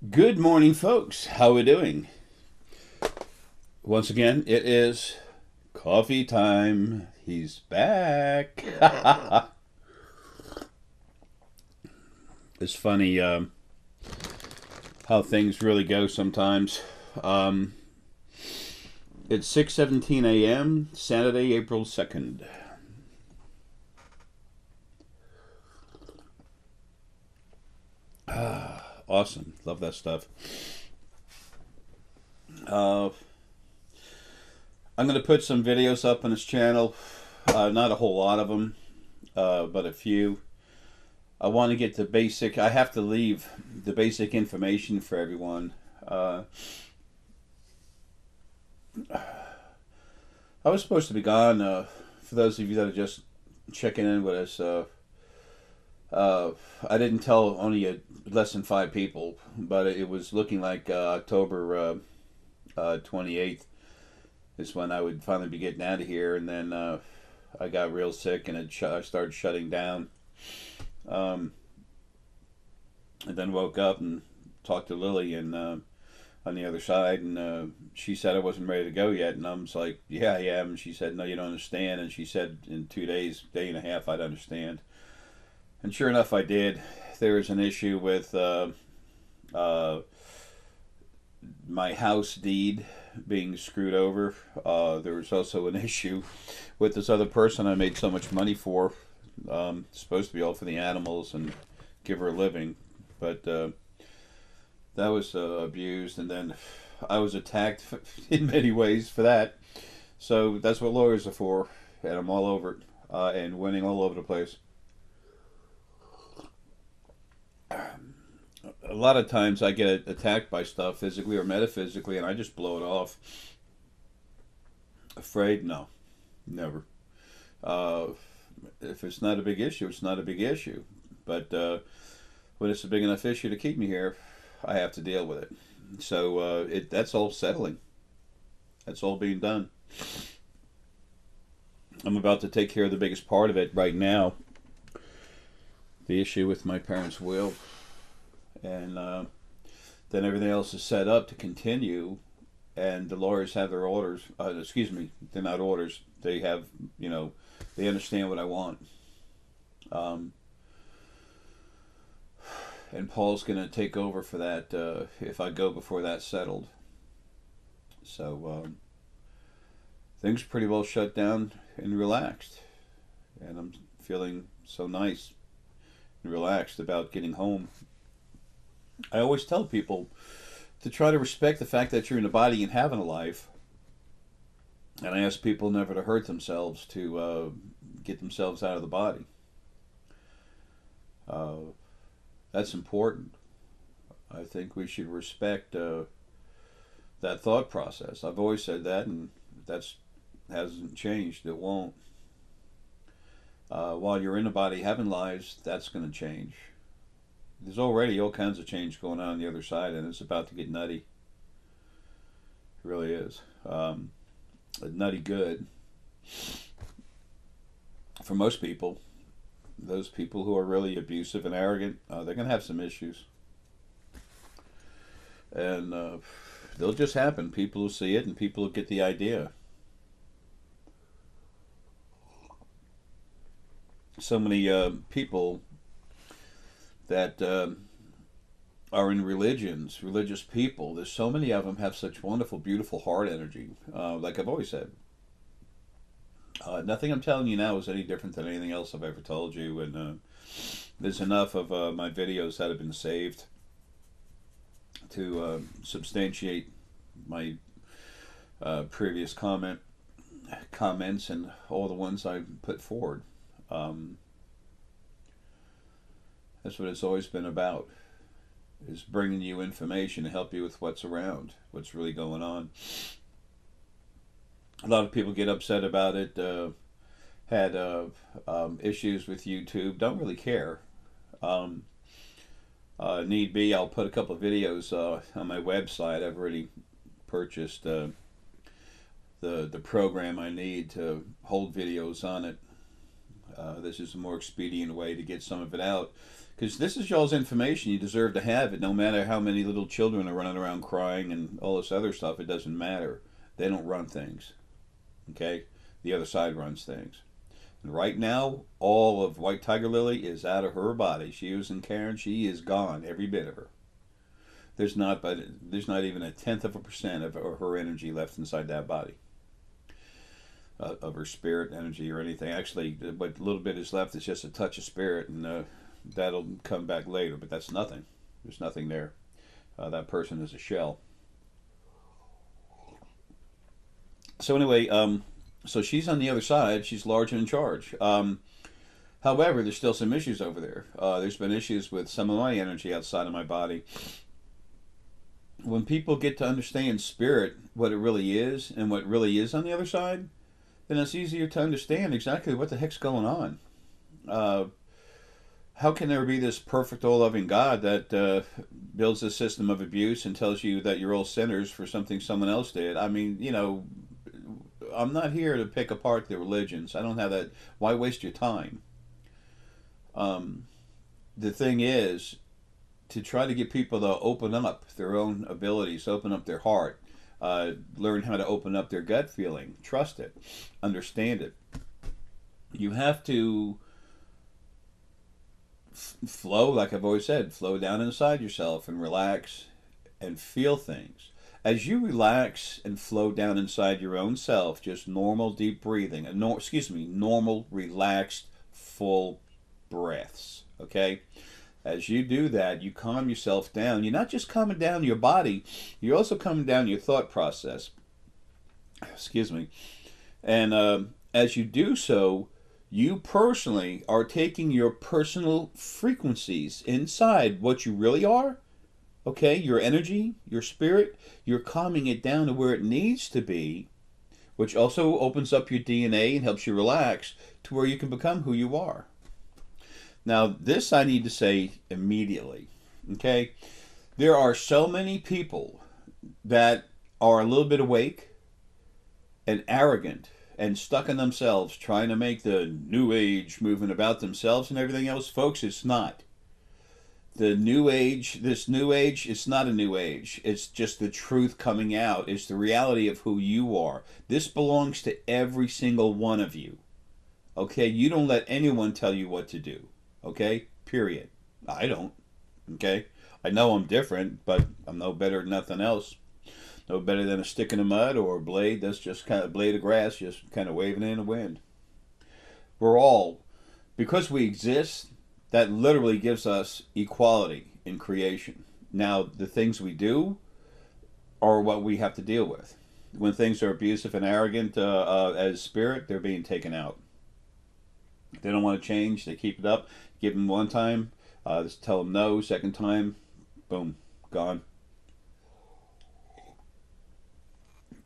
Good morning, folks. How we doing? Once again, it is coffee time. He's back. It's funny how things really go sometimes. Um, it's 6:17 a.m. Saturday, April 2nd. Awesome. Love that stuff. Uh, I'm going to put some videos up on this channel. Not a whole lot of them, but a few. I want to get the basic. I have to leave the basic information for everyone. Uh, I was supposed to be gone. For those of you that are just checking in with us, uh, I didn't tell only less than 5 people, but it was looking like October 28th is when I would finally be getting out of here. And then I got real sick and I started shutting down. Um, and then woke up and talked to Lily and on the other side, and she said I wasn't ready to go yet, and I was like, "Yeah, I am." And she said, "No, you don't understand." And she said, "In 2 days, day and a half, I'd understand." And sure enough, I did. There was an issue with uh, my house deed being screwed over. There was also an issue with this other person I made so much money for. Supposed to be all for the animals and give her a living, but that was abused, and then I was attacked in many ways for that. So that's what lawyers are for, and I'm all over it and winning all over the place. A lot of times I get attacked by stuff physically or metaphysically, and I just blow it off. Afraid? No, never. Uh, if it's not a big issue, it's not a big issue. But when it's a big enough issue to keep me here, I have to deal with it. So that's all settling. That's all being done. I'm about to take care of the biggest part of it right now. The issue with my parents' will, and then everything else is set up to continue. And the lawyers have their orders. Excuse me, they're not orders. They have, you know, they understand what I want. Um, and Paul's going to take over for that if I go before that's settled. So things are pretty well shut down and relaxed, and I'm feeling so nice and relaxed about getting home. I always tell people to try to respect the fact that you're in a body and having a life, and I ask people never to hurt themselves, to get themselves out of the body. Uh, that's important. I think we should respect that thought process. I've always said that, and that's hasn't changed. It won't. While you're in the body having lives, that's going to change. There's already all kinds of change going on the other side, and it's about to get nutty. It really is. Nutty good for most people. Those people who are really abusive and arrogant, they're going to have some issues. And they'll just happen. People will see it, and people will get the idea. So many people that are in religions, religious people. There's so many of them have such wonderful, beautiful heart energy. Like I've always said, nothing I'm telling you now is any different than anything else I've ever told you. And there's enough of my videos that have been saved to substantiate my previous comments and all the ones I put forward. Um, that's what it's always been about, is bringing you information to help you with what's around, what's really going on. A lot of people get upset about it, had issues with YouTube, don't really care. Um, Need be, I'll put a couple of videos on my website. I've already purchased the program I need to hold videos on it. This is a more expedient way to get some of it out. Because this is y'all's information. You deserve to have it. No matter how many little children are running around crying and all this other stuff, it doesn't matter. They don't run things. Okay? The other side runs things. And right now, all of White Tiger Lily is out of her body. She was in Karen. She is gone, every bit of her. There's not even a tenth of a percent of her energy left inside that body, of her spirit energy or anything. Actually, what little bit is left is just a touch of spirit, and that'll come back later. But that's nothing. There's nothing there. That person is a shell. So anyway, so she's on the other side. She's large and in charge. However, there's still some issues over there. There's been issues with some of my energy outside of my body. When people get to understand spirit, what it really is, and what really is on the other side, then it's easier to understand exactly what the heck's going on. How can there be this perfect, all-loving God that builds a system of abuse and tells you that you're all sinners for something someone else did? I mean, I'm not here to pick apart the religions. I don't have that. Why waste your time? The thing is, to try to get people to open up their own abilities, open up their heart, learn how to open up their gut feeling, trust it, understand it. You have to flow, like I've always said, flow down inside yourself and relax and feel things. As you relax and flow down inside your own self, just normal deep breathing, normal relaxed full breaths, okay? As you do that, you calm yourself down. You're not just calming down your body, you're also calming down your thought process. And as you do so, you personally are taking your personal frequencies inside what you really are, okay, your energy, your spirit, you're calming it down to where it needs to be, which also opens up your DNA and helps you relax to where you can become who you are. Now, this I need to say immediately, okay? There are so many people that are a little bit awake and arrogant and stuck in themselves trying to make the New Age movement about themselves and everything else. Folks, it's not. This New Age, it's not a New Age. It's just the truth coming out. It's the reality of who you are. This belongs to every single one of you, okay? You don't let anyone tell you what to do. Okay? Period. I don't. Okay? I know I'm different, but I'm no better than nothing else. No better than a stick in the mud or a blade that's just kind of a blade of grass just kind of waving in the wind. We're all, because we exist, that literally gives us equality in creation. Now, the things we do are what we have to deal with. When things are abusive and arrogant as spirit, they're being taken out. They don't want to change. They keep it up. Give them one time. Just tell them no. Second time, boom, gone.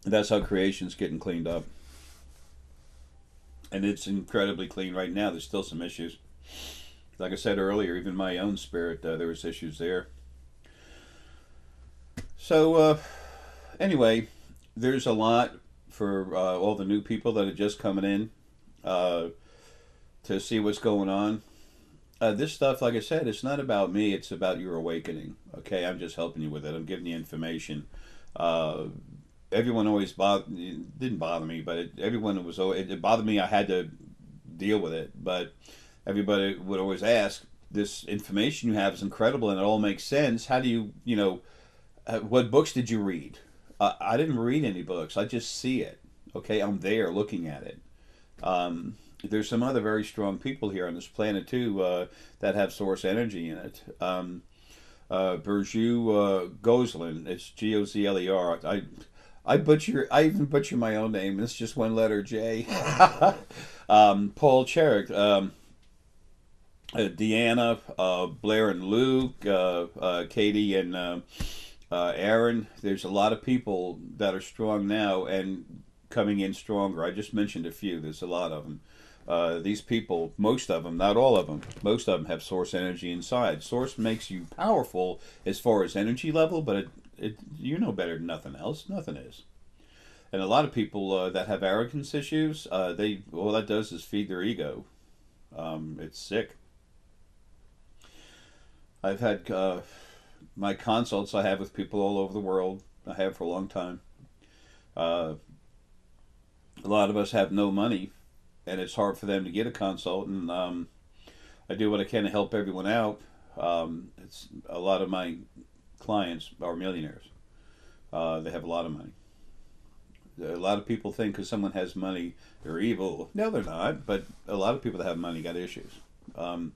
And that's how creation's getting cleaned up. And it's incredibly clean right now. There's still some issues. Like I said earlier, even my own spirit, there was issues there. So, anyway, there's a lot for all the new people that are just coming in to see what's going on. This stuff, like I said, it's not about me. It's about your awakening. Okay, I'm just helping you with it. I'm giving you information. Everyone always didn't bother me, but it bothered me. I had to deal with it. But everybody would always ask, this information you have is incredible and it all makes sense. How do you, what books did you read? I didn't read any books. I just see it. Okay, I'm there looking at it. There's some other very strong people here on this planet too that have source energy in it. Burju Gozlan, it's Gozler. I even butcher my own name. It's just one letter, J. Paul Cherrick, Deanna, Blair and Luke, Katie and Aaron. There's a lot of people that are strong now and coming in stronger. I just mentioned a few. There's a lot of them. These people, most of them, not all of them, most of them have source energy inside. Source makes you powerful as far as energy level, but you know better than nothing else. Nothing is. And a lot of people that have arrogance issues, all that does is feed their ego. It's sick. I've had my consults I have with people all over the world. I have for a long time. Uh, a lot of us have no money, and it's hard for them to get a consult. And I do what I can to help everyone out. It's a lot of my clients are millionaires. They have a lot of money. A lot of people think because someone has money, they're evil. No, they're not. But a lot of people that have money got issues. Um,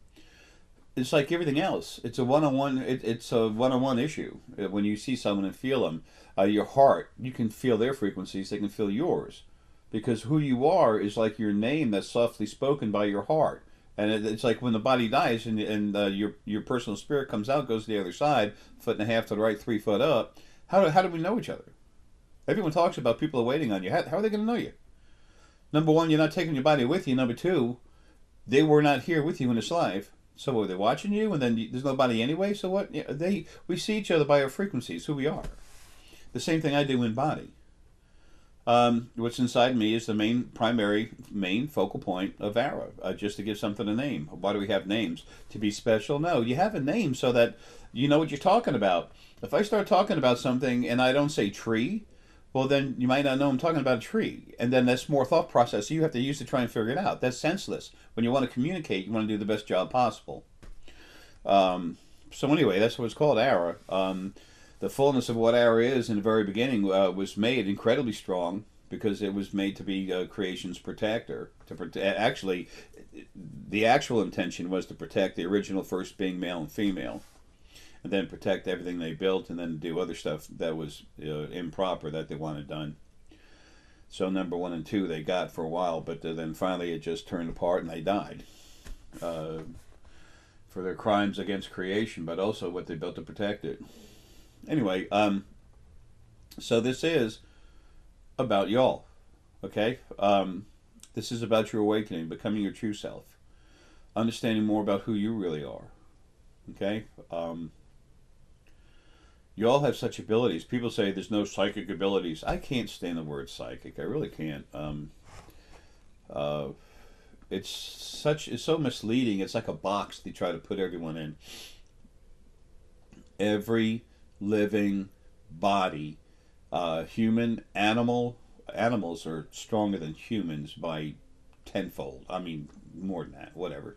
it's like everything else. It's a one-on-one. It's a one-on-one issue. When you see someone and feel them, your heart, you can feel their frequencies. They can feel yours, because who you are is like your name that's softly spoken by your heart. And it's like when the body dies and your personal spirit comes out, goes to the other side, foot and a half to the right, 3 foot up. How do we know each other? Everyone talks about people are waiting on you. How are they going to know you? Number one, you're not taking your body with you. Number two, they were not here with you in this life. So were they watching you? And then there's nobody anyway. So what? Yeah, we see each other by our frequencies, who we are. The same thing I do in body. What's inside me is the main focal point of Ara. Just to give something a name. Why do we have names? To be special? No, you have a name so that you know what you're talking about. If I start talking about something and I don't say tree, well, then you might not know I'm talking about a tree. And then that's more thought process you have to use to try and figure it out. That's senseless. When you want to communicate, you want to do the best job possible. So anyway, that's what it's called, Ara. The fullness of what Ara is in the very beginning was made incredibly strong because it was made to be creation's protector. Actually, the actual intention was to protect the original first being, male and female, and then protect everything they built, and then do other stuff that was improper that they wanted done. So number one and two they got for a while, but then finally it just turned apart and they died for their crimes against creation, but also what they built to protect it. Anyway, so this is about y'all, okay? This is about your awakening, becoming your true self, understanding more about who you really are, okay? You all have such abilities. People say there's no psychic abilities. I can't stand the word psychic. I really can't. Uh, it's so misleading. It's like a box they try to put everyone in. Every living body, human, animals are stronger than humans by tenfold. I mean, more than that. Whatever.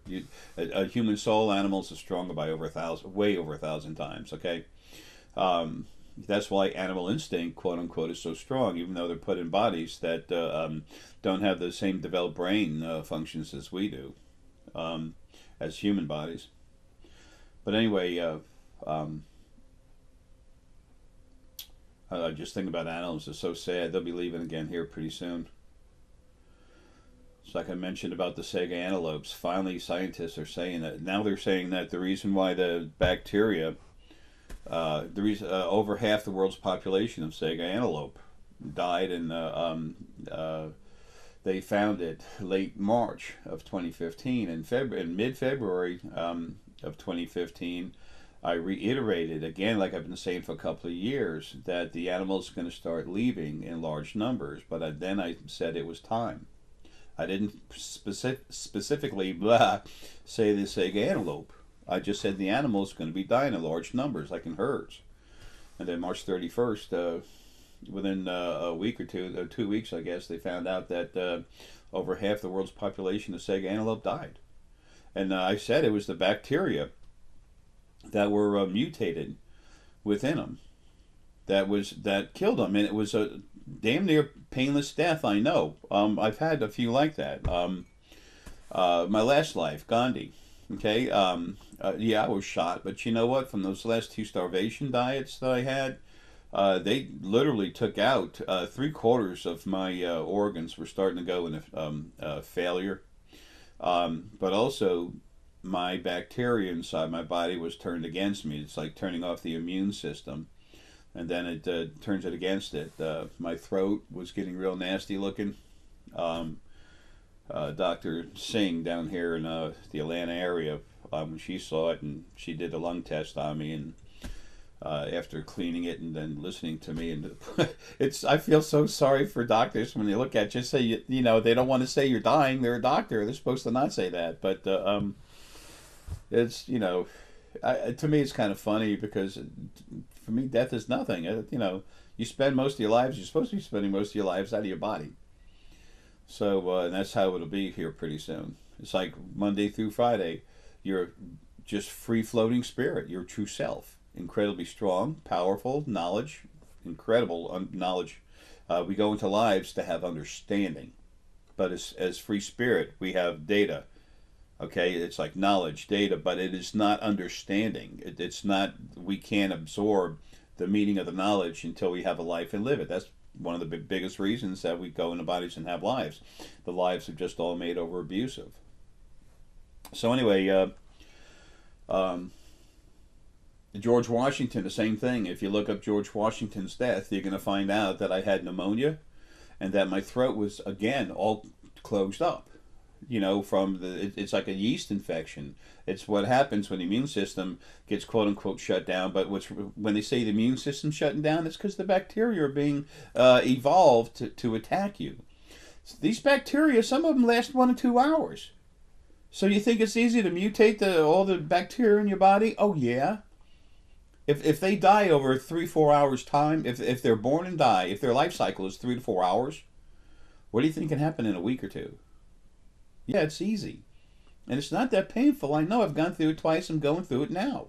A human soul, animals are stronger by over 1,000, way over 1,000 times. Okay. That's why animal instinct, quote unquote, is so strong, even though they're put in bodies that don't have the same developed brain functions as we do, as human bodies. But anyway, just think about animals. It's so sad. They'll be leaving again here pretty soon. It's like I mentioned about the Sega antelopes. Finally, scientists are saying that. Now they're saying that the reason why the bacteria, over half the world's population of Sega antelope died, and they found it late March of 2015. In mid-February of 2015, I reiterated again, like I've been saying for a couple of years, that the animals are going to start leaving in large numbers. But then I said it was time. I didn't specifically say the Sega antelope. I just said the animals are going to be dying in large numbers, like in herds. And then March 31st, within a week or 2 weeks, I guess, they found out that over half the world's population of Sega antelope died. And I said it was the bacteria that were mutated within them that killed them, and it was a damn near painless death. I know. I've had a few like that. My last life, Gandhi. Okay. Yeah, I was shot, but you know what? From those last 2 starvation diets that I had, they literally took out 3/4 of my organs were starting to go into failure. But also, my bacteria inside my body was turned against me. It's like turning off the immune system, and then it turns it against it. My throat was getting real nasty looking. Dr. Singh down here in the Atlanta area, when she saw it, and she did a lung test on me, and after cleaning it and then listening to me. And I feel so sorry for doctors when they look at you, say, they don't want to say you're dying. They're a doctor. They're supposed to not say that. But it's, to me, it's kind of funny because for me, death is nothing. You spend most of your lives, you're supposed to be spending most of your lives out of your body. So, and that's how it'll be here pretty soon. It's like Monday through Friday. You're just free floating spirit, your true self. Incredibly strong, powerful, knowledge, incredible knowledge. We go into lives to have understanding. But as free spirit, we have data. Okay, it's like knowledge, data, but it is not understanding. It's not, we can't absorb the meaning of the knowledge until we have a life and live it. That's one of the biggest reasons that we go into bodies and have lives. The lives are just all made over abusive. So anyway, George Washington, the same thing. If you look up George Washington's death, you're going to find out that I had pneumonia and that my throat was, again, all closed up. From it's like a yeast infection. It's what happens when the immune system gets quote unquote shut down. But when they say the immune system shutting down, it's because the bacteria are being evolved to attack you. These bacteria, some of them last 1 to 2 hours. So you think it's easy to mutate all the bacteria in your body? Oh yeah. If they die over 3-4 hours time, if they're born and die, if their life cycle is 3 to 4 hours, what do you think can happen in a week or two? Yeah, it's easy. And it's not that painful. I know, I've gone through it twice. I'm going through it now.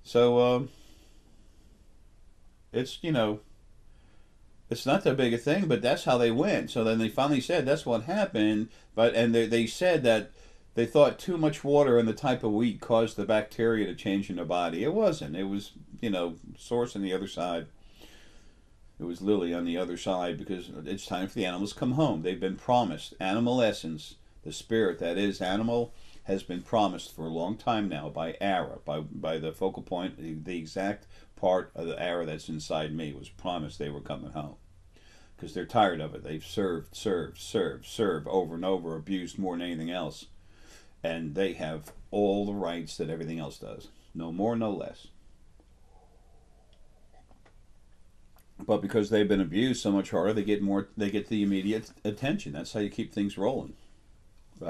So, it's not that big a thing, but that's how they went. So then they finally said that's what happened. And they said that they thought too much water and the type of wheat caused the bacteria to change in their body. It wasn't. It was, source on the other side. It was literally on the other side because it's time for the animals to come home. They've been promised. Animal essence, the spirit that is animal, has been promised for a long time now by Ara, by the focal point, the exact part of the Ara that's inside me was promised they were coming home. Because they're tired of it. They've served over and over, abused more than anything else. And they have all the rights that everything else does. No more, no less. But because they've been abused so much harder, they get the immediate attention. That's how you keep things rolling.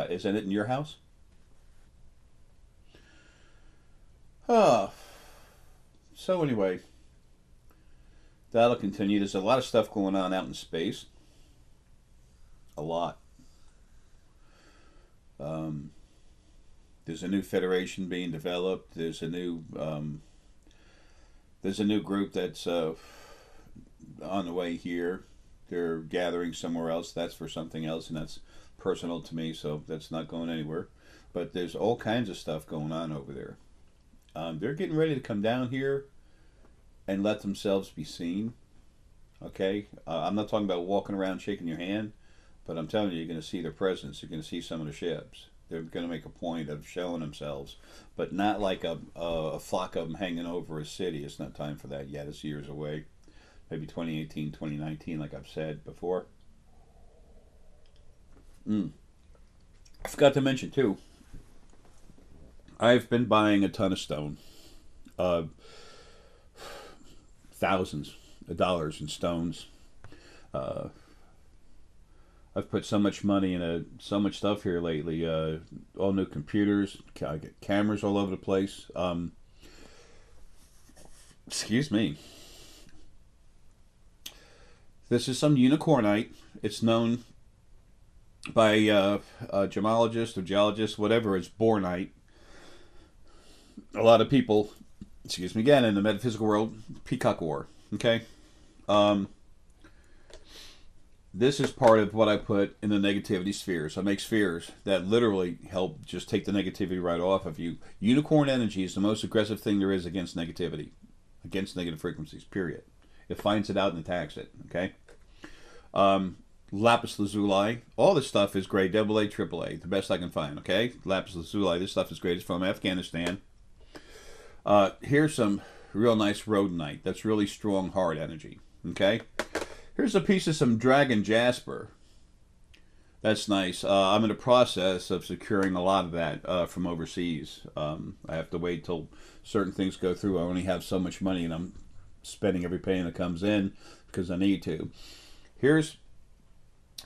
Isn't it in your house? So anyway, that'll continue. There's a lot of stuff going on out in space. A lot. There's a new federation being developed. There's a new group that's on the way here. They're gathering somewhere else. That's for something else, and that's personal to me, so that's not going anywhere. But there's all kinds of stuff going on over there. They're getting ready to come down here and let themselves be seen. Okay? I'm not talking about walking around shaking your hand, but I'm telling you, you're going to see their presence. You're going to see some of the ships. They're going to make a point of showing themselves, but not like a flock of them hanging over a city. It's not time for that yet. It's years away. Maybe 2018, 2019, like I've said before. I forgot to mention, too, I've been buying a ton of stone. Thousands of dollars in stones. I've put so much money in so much stuff here lately. All new computers, I get cameras all over the place. Excuse me. This is some unicornite. It's known by gemologists or geologists, whatever, as bornite. A lot of people, excuse me again, in the metaphysical world, peacock war. Okay? This is part of what I put in the negativity spheres. I make spheres that literally help just take the negativity right off of you. Unicorn energy is the most aggressive thing there is against negativity, against negative frequencies, period. It finds it out and attacks it, okay? Lapis lazuli, all this stuff is grade AA, AAA, the best I can find, okay? Lapis lazuli, this stuff is great. It's from Afghanistan. Here's some real nice rhodonite. That's really strong, hard energy, okay? Here's a piece of some dragon jasper. That's nice. I'm in the process of securing a lot of that from overseas. I have to wait till certain things go through. I only have so much money, and I'm spending every penny that comes in because I need to. Here's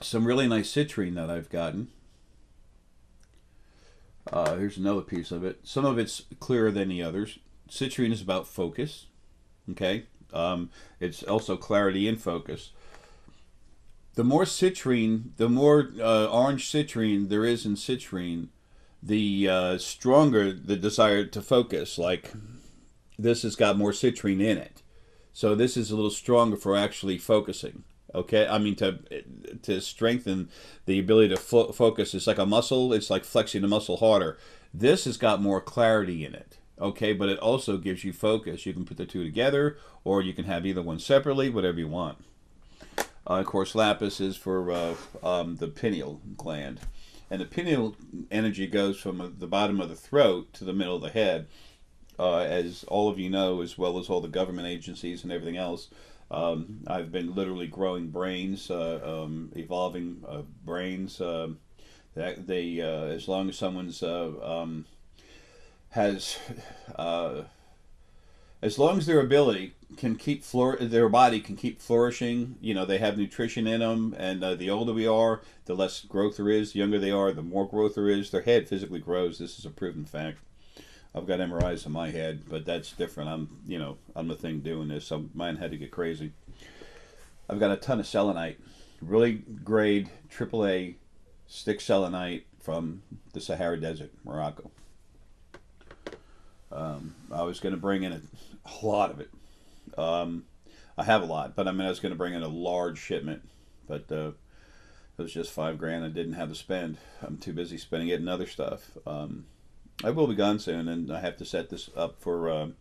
some really nice citrine that I've gotten. Here's another piece of it. Some of it's clearer than the others. Citrine is about focus. Okay. It's also clarity in focus. The more citrine, the more orange citrine there is in citrine, the stronger the desire to focus. Like this has got more citrine in it, so this is a little stronger for actually focusing. Okay, I mean to strengthen the ability to focus. It's like a muscle. It's like flexing the muscle harder. This has got more clarity in it. Okay, but it also gives you focus. You can put the two together, or you can have either one separately, whatever you want. Of course, lapis is for the pineal gland. And the pineal energy goes from the bottom of the throat to the middle of the head. As all of you know, as well as all the government agencies and everything else, I've been literally growing brains, evolving brains. That they, as long as someone's has as long as their ability can keep their body can keep flourishing, you know, they have nutrition in them, and the older we are, the less growth there is. The younger they are, the more growth there is. Their head physically grows. This is a proven fact. I've got MRIs on my head, but that's different. I'm the thing doing this, so mine had to get crazy. I've got a ton of selenite, really grade AAA stick selenite from the Sahara Desert, Morocco. I was going to bring in a lot of it. I have a lot, but I mean, I was going to bring in a large shipment, but it was just $5,000 I didn't have to spend. I'm too busy spending it in other stuff. I will be gone soon, and I have to set this up for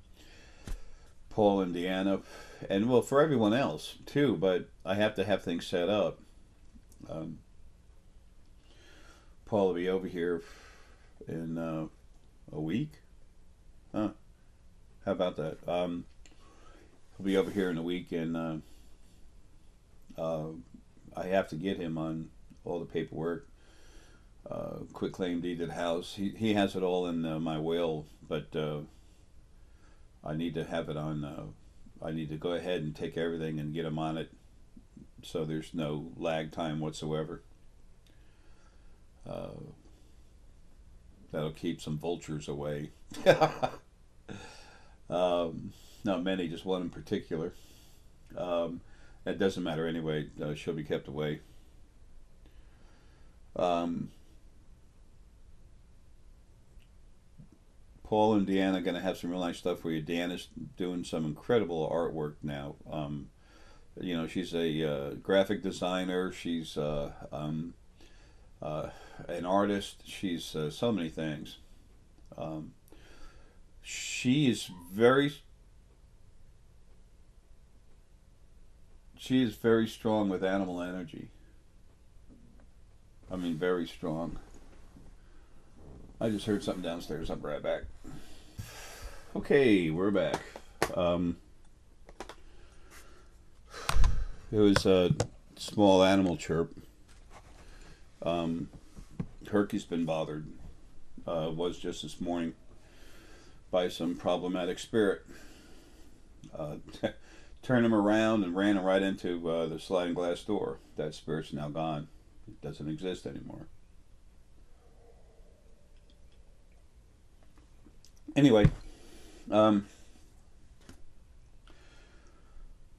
Paul and Deanna, and well, for everyone else too. But I have to have things set up. Paul will be over here in a week. Huh? How about that? He'll be over here in a week, and I have to get him on all the paperwork. Quit claim deed to the house. He has it all in my will, but I need to have it on. I need to go ahead and take everything and get him on it, so there's no lag time whatsoever. That'll keep some vultures away. Not many, just one in particular. That doesn't matter anyway. She'll be kept away. Paul and Deanna are going to have some real nice stuff for you. Deanna's doing some incredible artwork now. You know, she's a graphic designer. She's an artist. She's so many things. She is very strong with animal energy. I mean, very strong. I just heard something downstairs. I'll be right back. Okay, we're back. It was a small animal chirp. Herky's been bothered. Was just this morning by some problematic spirit. Turned him around and ran him right into the sliding glass door. That spirit's now gone. It doesn't exist anymore. Anyway, time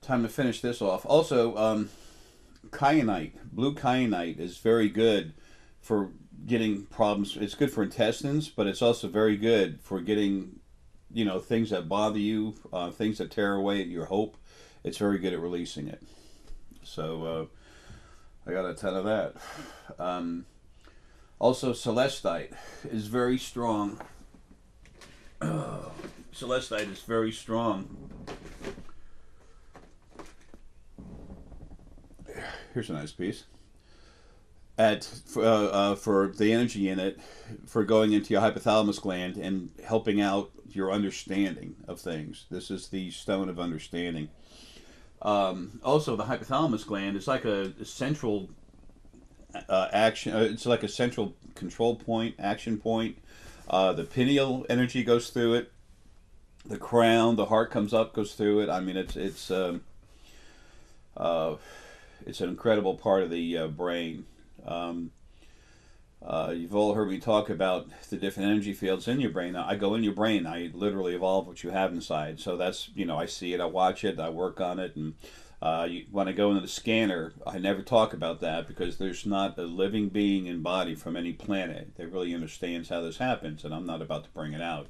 to finish this off. Also, kyanite, blue kyanite is very good for getting problems. It's good for intestines, but it's also very good for getting, you know, things that bother you, things that tear away at your hope. It's very good at releasing it. So I got a ton of that. Also, celestite is very strong. Celestite is very strong. Here's a nice piece. For the energy in it, for going into your hypothalamus gland and helping out your understanding of things. This is the stone of understanding. Also, the hypothalamus gland is like a central action. It's like a central control point, action point. The pineal energy goes through it. The crown, the heart comes up, goes through it. I mean, it's an incredible part of the brain. Um, you've all heard me talk about the different energy fields in your brain. I go in your brain. I literally evolve what you have inside. So that's, I see it, I watch it, I work on it. And when I go into the scanner, I never talk about that because there's not a living being in body from any planet that really understands how this happens. And I'm not about to bring it out.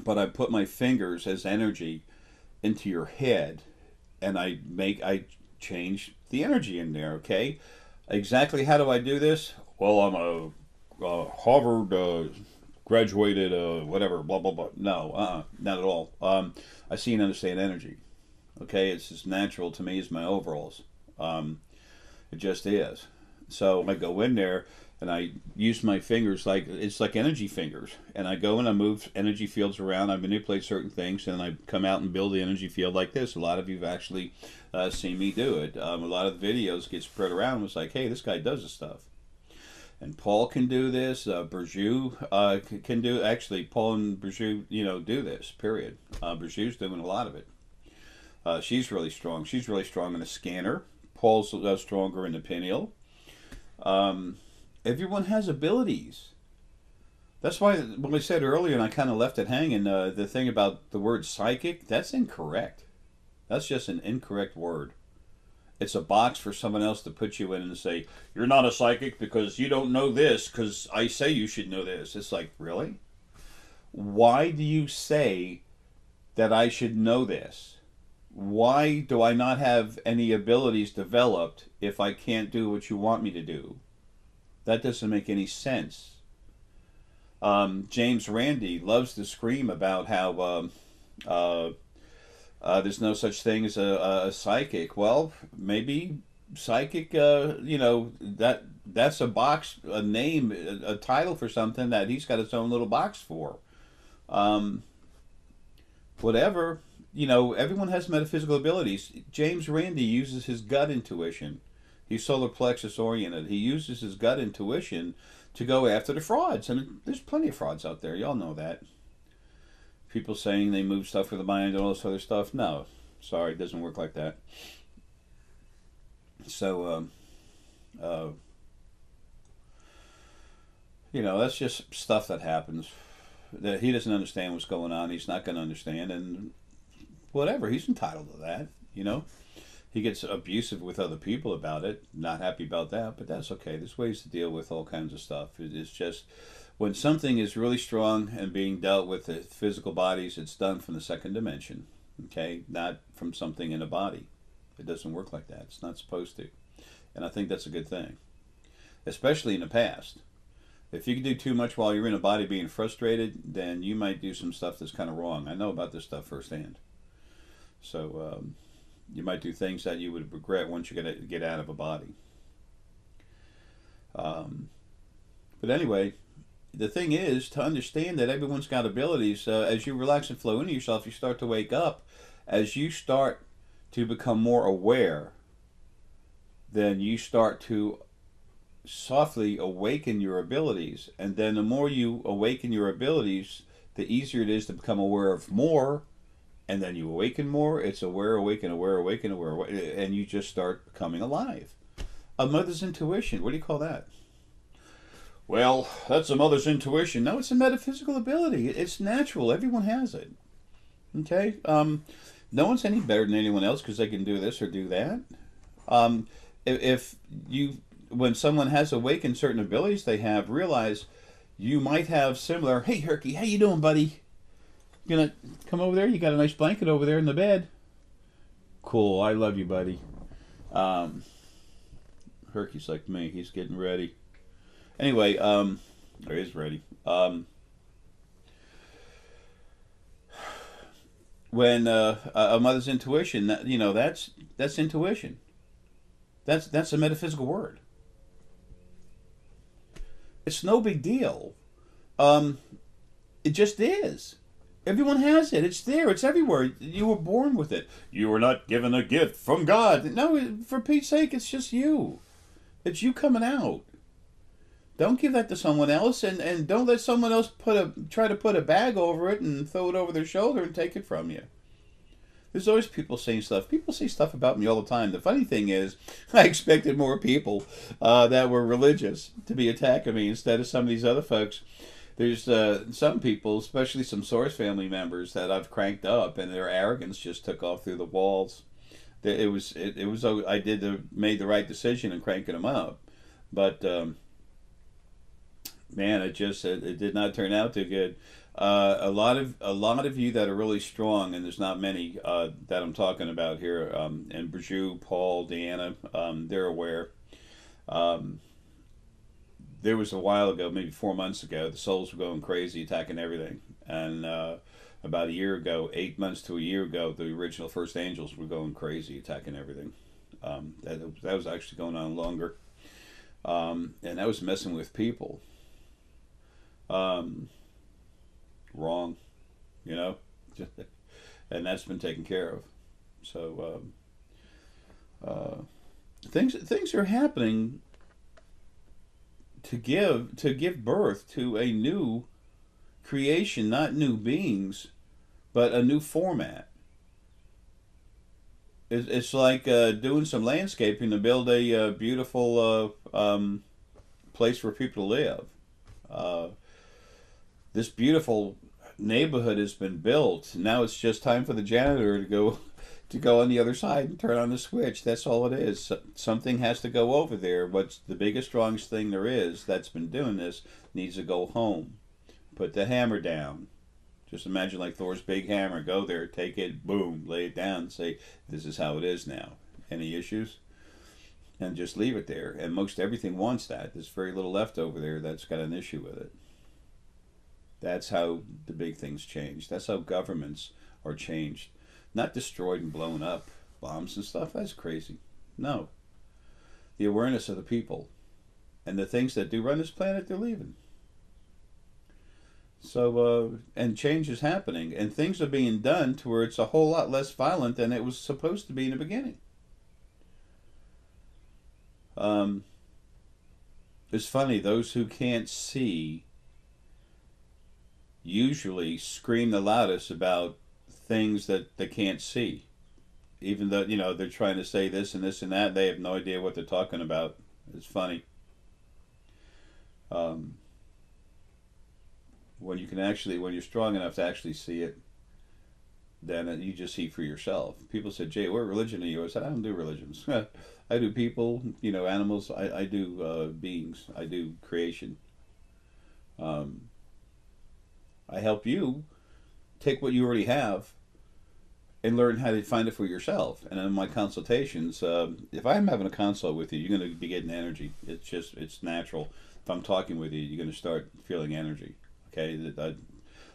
But I put my fingers as energy into your head and I change the energy in there, okay? Exactly how do I do this? Well, I'm a Harvard graduated, whatever, blah, blah, blah. No, not at all. I see and understand energy, okay? It's as natural to me as my overalls. It just is. So I go in there and I use my fingers like it's like energy fingers, and I go and I move energy fields around. I manipulate certain things, and I come out and build the energy field like this. A lot of you've actually seen me do it. A lot of the videos get spread around. It's like, hey, this guy does this stuff, and Paul can do this. Burju can do. Actually, Paul and Burju, do this. Period. Burju's doing a lot of it. She's really strong. She's really strong in the scanner. Paul's stronger in the pineal. Everyone has abilities. That's why when I said earlier, and I kind of left it hanging, the thing about the word psychic, that's incorrect. That's just an incorrect word. It's a box for someone else to put you in and say, you're not a psychic because you don't know this because I say you should know this. It's like, really? Why do you say that I should know this? Why do I not have any abilities developed if I can't do what you want me to do? That doesn't make any sense. James Randi loves to scream about how there's no such thing as a psychic. Well, maybe psychic, that's a box, a name, a title for something that he's got his own little box for. Whatever, everyone has metaphysical abilities. James Randi uses his gut intuition. He's solar plexus oriented. He uses his gut intuition to go after the frauds. I mean, there's plenty of frauds out there. Y'all know that. People saying they move stuff with the mind and all this other stuff. No, sorry, it doesn't work like that. So, that's just stuff that happens. That he doesn't understand what's going on. He's not going to understand, and whatever. He's entitled to that. He gets abusive with other people about it. Not happy about that, but that's okay. There's ways to deal with all kinds of stuff. It's just when something is really strong and being dealt with the physical bodies, it's done from the second dimension, okay? Not from something in a body. It doesn't work like that. It's not supposed to. And I think that's a good thing, especially in the past. If you can do too much while you're in a body being frustrated, then you might do some stuff that's kind of wrong. I know about this stuff firsthand. So, you might do things that you would regret once you get out of a body. But anyway, the thing is to understand that everyone's got abilities. As you relax and flow into yourself, you start to wake up. As you start to become more aware, then you start to softly awaken your abilities. And then the more you awaken your abilities, the easier it is to become aware of more. And then you awaken more. It's aware, awaken, aware, awaken, aware, and you just start becoming alive. A mother's intuition. What do you call that? Well, that's a mother's intuition. No, it's a metaphysical ability. It's natural. Everyone has it. Okay? No one's any better than anyone else because they can do this or do that. When someone has awakened certain abilities they have, realize you might have similar. Hey, Herky, how you doing, buddy? You gonna come over there? You got a nice blanket over there in the bed. Cool. I love you, buddy. Herky's like me. He's getting ready. Anyway, or is ready. When a mother's intuition, that's intuition. That's a metaphysical word. It's no big deal. It just is. Everyone has it. It's there. It's everywhere. You were born with it. You were not given a gift from God. No, for Pete's sake, it's just you. It's you coming out. Don't give that to someone else, and don't let someone else try to put a bag over it and throw it over their shoulder and take it from you. There's always people saying stuff. People say stuff about me all the time. The funny thing is, I expected more people that were religious to be attacking me instead of some of these other folks. There's some people, especially some Source family members, that I've cranked up, and their arrogance just took off through the walls. It was I made the right decision in cranking them up, but man, it did not turn out too good. A lot of you that are really strong, and there's not many that I'm talking about here. And Braju, Paul, Deanna, they're aware. Um, there was a while ago, maybe 4 months ago, the souls were going crazy, attacking everything, and about a year ago, 8 months to a year ago, the original first angels were going crazy, attacking everything. That was actually going on longer, and that was messing with people. Um, Wrong, you know, and that's been taken care of. So things are happening to give birth to a new creation, not new beings, but a new format. It's like doing some landscaping to build a beautiful place for people to live. Uh, this beautiful neighborhood has been built. Now it's just time for the janitor to go on the other side and turn on the switch. That's all it is. Something has to go over there. What's the biggest, strongest thing there is that's been doing this needs to go home. Put the hammer down. Just imagine like Thor's big hammer. Go there, take it, boom, lay it down, say, this is how it is now. Any issues? And just leave it there. And most everything wants that. There's very little left over there that's got an issue with it. That's how the big things change. That's how governments are changed. Not destroyed and blown up. Bombs and stuff, that's crazy. No. The awareness of the people. And the things that do run this planet, they're leaving. So, and change is happening. And things are being done to where it's a whole lot less violent than it was supposed to be in the beginning. Um, it's funny, those who can't see usually scream the loudest about things that they can't see. Even though, they're trying to say this and this and that, they have no idea what they're talking about. It's funny. Um, when you're strong enough to actually see it, then you just see for yourself. People said, Jay, what religion are you? I said, I don't do religions. I do people, animals. I do beings. I do creation. Um, I help you take what you already have and learn how to find it for yourself. And in my consultations, if I'm having a consult with you, you're going to be getting energy. It's natural. If I'm talking with you, you're going to start feeling energy. Okay,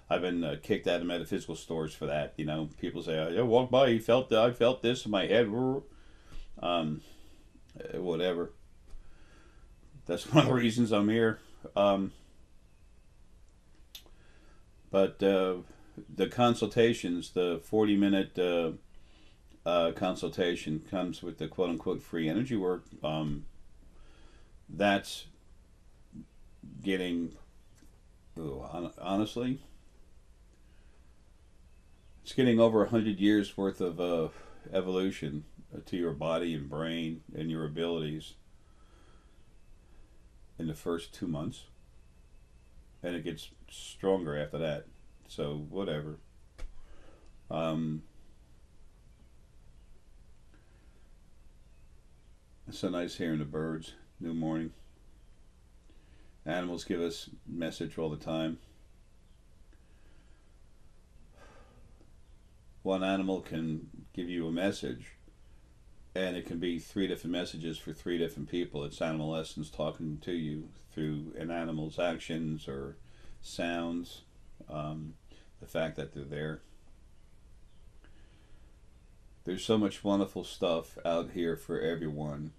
I've been kicked out of metaphysical stores for that. People say, I walked by, I felt this in my head. Um, Whatever. That's one of the reasons I'm here. But the consultations, the 40-minute consultation comes with the quote-unquote free energy work. That's getting, honestly, it's getting over 100 years worth of evolution to your body and brain and your abilities in the first 2 months. And it gets stronger after that. So, whatever. It's so nice hearing the birds. New morning. Animals give us message all the time. One animal can give you a message, and it can be 3 different messages for 3 different people. It's animal essence talking to you through an animal's actions or sounds, the fact that they're there. There's so much wonderful stuff out here for everyone,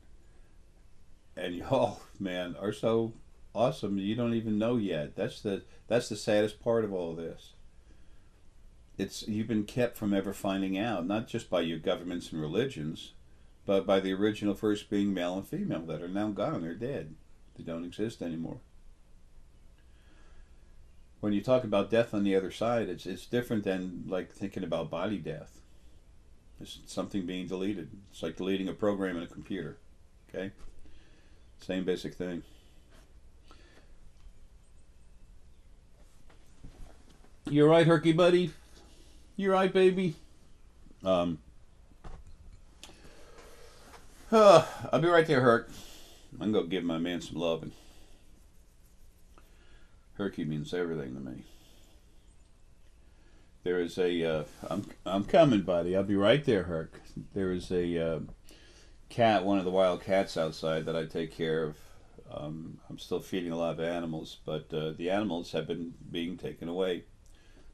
and y'all, man, are so awesome. You don't even know yet. That's the saddest part of all this. You've been kept from ever finding out, not just by your governments and religions, but by the original first being male and female that are now gone. They're dead. They don't exist anymore. When you talk about death on the other side, it's different than like thinking about body death. It's something being deleted. It's like deleting a program in a computer. Okay? Same basic thing. You're right, Herky buddy. You're right, baby. I'll be right there, Herc. I'm gonna give my man some loving. Herky means everything to me. There is a I'm coming, buddy. I'll be right there, Herc. There is a cat, one of the wild cats outside that I take care of. I'm still feeding a lot of animals, but the animals have been being taken away.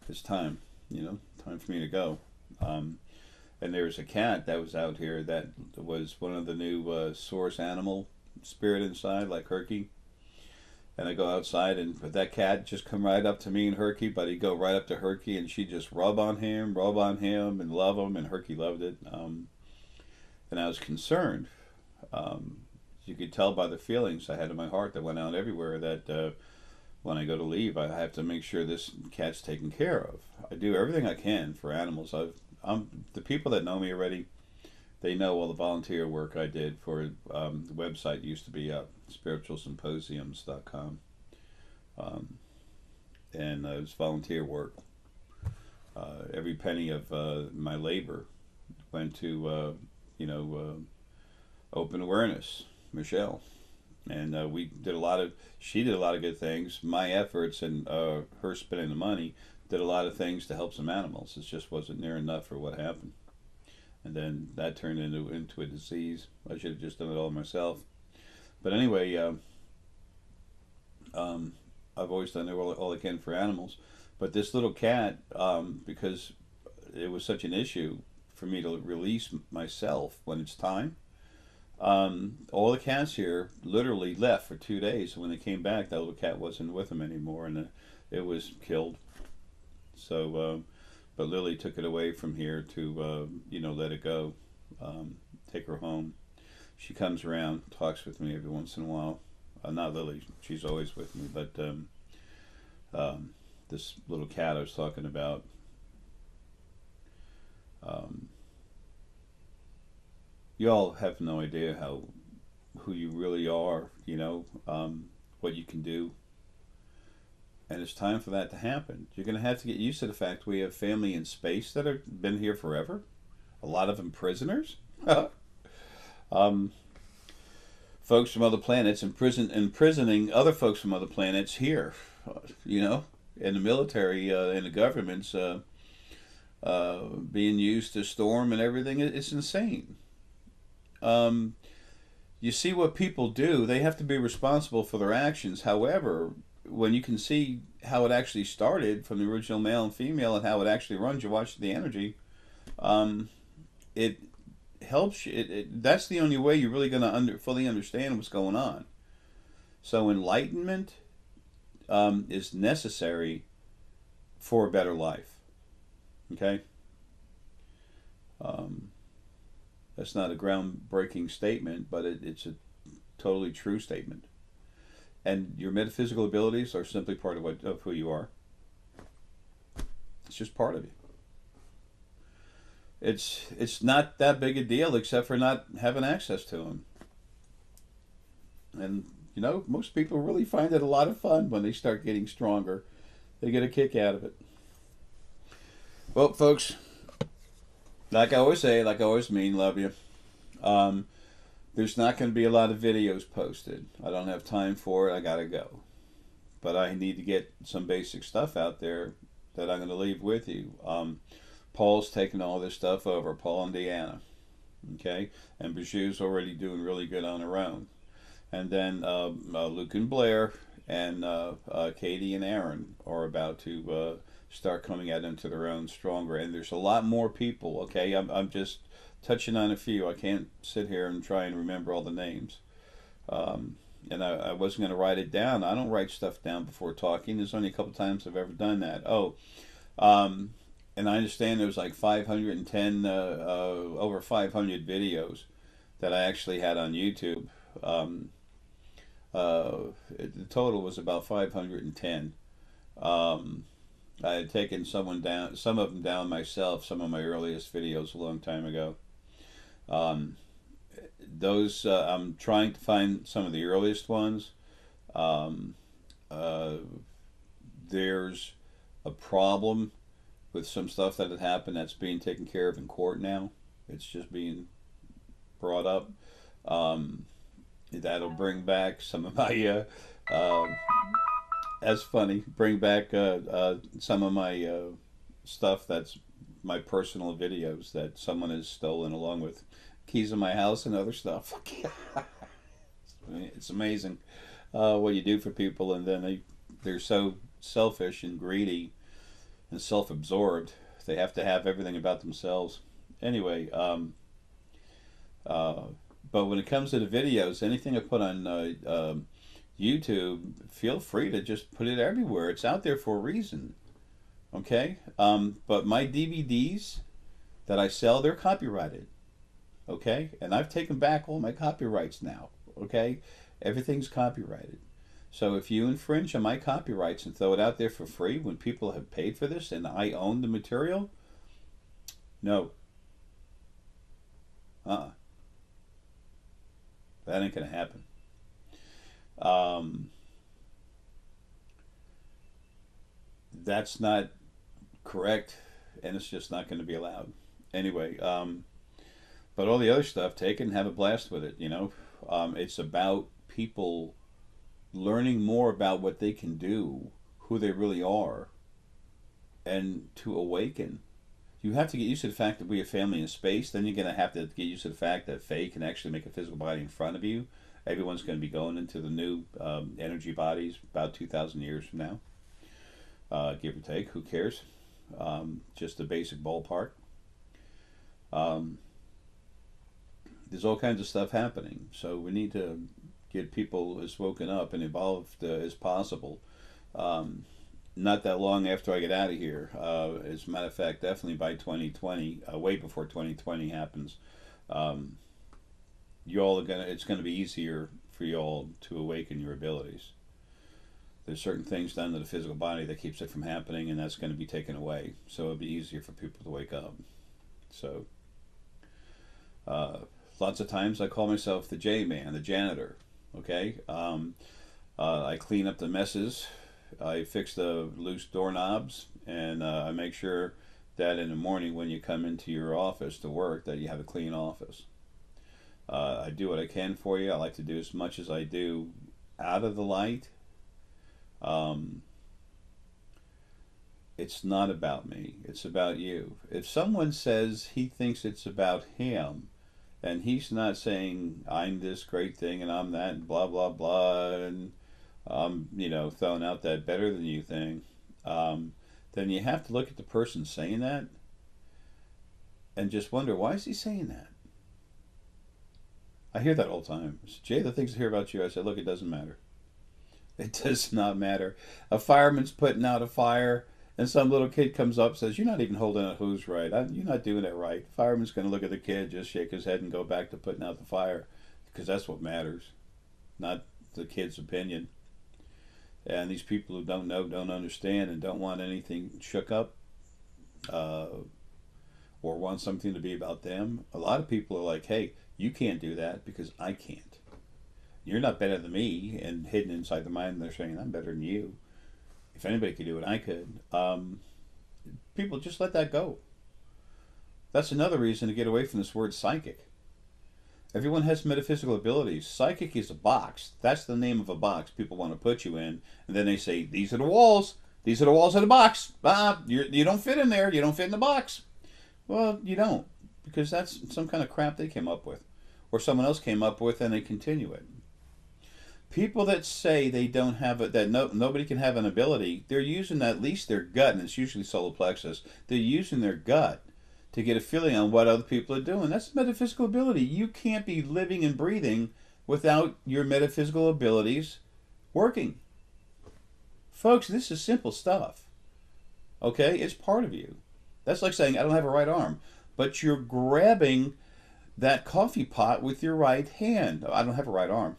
It's time, time for me to go. And there's a cat that was out here that was one of the new source animal spirit inside, like Herky. And I go outside, but that cat just come right up to me and Herky, but he'd go right up to Herky, and she'd just rub on him, and love him, and Herky loved it. And I was concerned. You could tell by the feelings I had in my heart that went out everywhere that when I go to leave, I have to make sure this cat's taken care of. I do everything I can for animals. The people that know me already, they know all the volunteer work I did for the website used to be spiritualsymposiums.com. And it was volunteer work. Every penny of my labor went to, open awareness, Michelle. And she did a lot of good things. My efforts and her spending the money did a lot of things to help some animals. It just wasn't near enough for what happened. And then that turned into a disease. I should have just done it all myself. But anyway, I've always done all I can for animals. But this little cat, because it was such an issue for me to release myself when it's time, all the cats here literally left for 2 days. And when they came back, that little cat wasn't with them anymore, and it was killed. So, but Lily took it away from here to, let it go, take her home. She comes around, talks with me every once in a while. Not Lily, she's always with me, but this little cat I was talking about, you all have no idea who you really are, what you can do. And it's time for that to happen. You're going to have to get used to the fact we have family in space that have been here forever. A lot of them prisoners. Folks from other planets imprisoning other folks from other planets here. In the military, in the governments, being used to storm and everything. It's insane. You see what people do. They have to be responsible for their actions. However, when you can see how it actually started from the original male and female and how it actually runs, you watch the energy, it helps you. That's the only way you're really going to fully understand what's going on. So enlightenment is necessary for a better life. Okay? That's not a groundbreaking statement, but it's a totally true statement. And your metaphysical abilities are simply part of who you are. It's just part of you. It's not that big a deal except for not having access to them. And, most people really find it a lot of fun when they start getting stronger. They get a kick out of it. Well, folks, like I always say, like I always mean, love you. There's not going to be a lot of videos posted. I don't have time for it. I got to go. But I need to get some basic stuff out there that I'm going to leave with you. Paul's taking all this stuff over, Paul and Deanna. Okay? And Bijou's already doing really good on her own. And then Luke and Blair and Katie and Aaron are about to start coming out into their own stronger. And there's a lot more people, okay? I'm just touching on a few. I can't sit here and try and remember all the names. And I wasn't going to write it down. I don't write stuff down before talking. There's only a couple times I've ever done that. And I understand there was like 510, over 500 videos that I actually had on YouTube. Um, the total was about 510. Um, I had taken some of them down myself, some of my earliest videos a long time ago. Um, those I'm trying to find some of the earliest ones. Um, uh, there's a problem with some stuff that had happened that's being taken care of in court now. It's just being brought up. Um, that'll bring back some of my that's funny. Bring back some of my stuff that's my personal videos that someone has stolen, along with keys of my house and other stuff. It's amazing what you do for people, and then they're so selfish and greedy and self-absorbed. They have to have everything about themselves. Anyway, uh, but when it comes to the videos, anything I put on YouTube, feel free to just put it everywhere. It's out there for a reason. Okay? But my DVDs that I sell, they're copyrighted. Okay? And I've taken back all my copyrights now. Okay? Everything's copyrighted. So if you infringe on my copyrights and throw it out there for free when people have paid for this and I own the material, no. Uh-uh. That ain't going to happen. Um, that's not correct, and it's just not going to be allowed. Anyway, but all the other stuff, take it and have a blast with it. It's about people learning more about what they can do, who they really are, and to awaken. You have to get used to the fact that we have family in space. Then you're going to have to get used to the fact that Faye can actually make a physical body in front of you. Everyone's going to be going into the new energy bodies about 2,000 years from now, give or take. Who cares? Just a basic ballpark. Um, there's all kinds of stuff happening. So we need to get people as woken up and evolved as possible. Um, Not that long after I get out of here. As a matter of fact, definitely by 2020, way before 2020 happens, um, it's gonna be easier for y'all to awaken your abilities. There's certain things done to the physical body that keeps it from happening, and that's going to be taken away. So it'll be easier for people to wake up. So, uh, lots of times I call myself the J Man, the janitor. Okay, I clean up the messes. I fix the loose doorknobs, and I make sure that in the morning when you come into your office to work, that you have a clean office. I do what I can for you. I like to do as much as I do out of the light. Um, it's not about me. It's about you. If someone says he thinks it's about him, and he's not saying I'm this great thing and I'm that and blah blah blah and throwing out that better than you thing, then you have to look at the person saying that and just wonder, why is he saying that? I hear that all the time. Jay, the things I hear about you, I said, look, it doesn't matter. It does not matter. A fireman's putting out a fire, and some little kid comes up and says, "You're not even holding a hose right. You're not doing it right." The fireman's going to look at the kid, just shake his head, and go back to putting out the fire, because that's what matters, not the kid's opinion. And these people who don't know, don't understand, and don't want anything shook up, uh, or want something to be about them. A lot of people are like, "Hey, you can't do that because I can't. You're not better than me," and hidden inside the mind, they're saying, "I'm better than you. If anybody could do it, I could." People just let that go. That's another reason to get away from this word psychic. Everyone has metaphysical abilities. Psychic is a box. That's the name of a box people want to put you in, and then they say, "These are the walls. These are the walls of the box. You don't fit in there. You don't fit in the box." Well, you don't, because that's some kind of crap they came up with, or someone else came up with, and they continue it. People that say they don't have it, that nobody can have an ability, they're using at least their gut, and it's usually solar plexus. They're using their gut to get a feeling on what other people are doing. That's metaphysical ability. You can't be living and breathing without your metaphysical abilities working. Folks, this is simple stuff. Okay? It's part of you. That's like saying, "I don't have a right arm." But you're grabbing that coffee pot with your right hand. I don't have a right arm.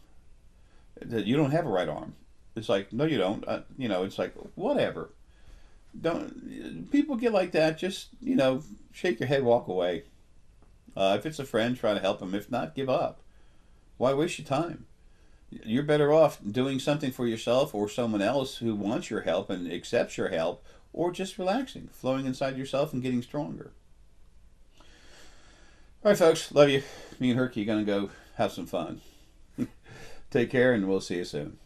You don't have a right arm. It's like, no, you don't. It's like, whatever. Don't people get like that? Just shake your head, walk away. If it's a friend, try to help them. If not, give up. Why waste your time? You're better off doing something for yourself or someone else who wants your help and accepts your help, or just relaxing, flowing inside yourself and getting stronger. All right, folks, love you. Me and Herky are going to go have some fun. Take care, and we'll see you soon.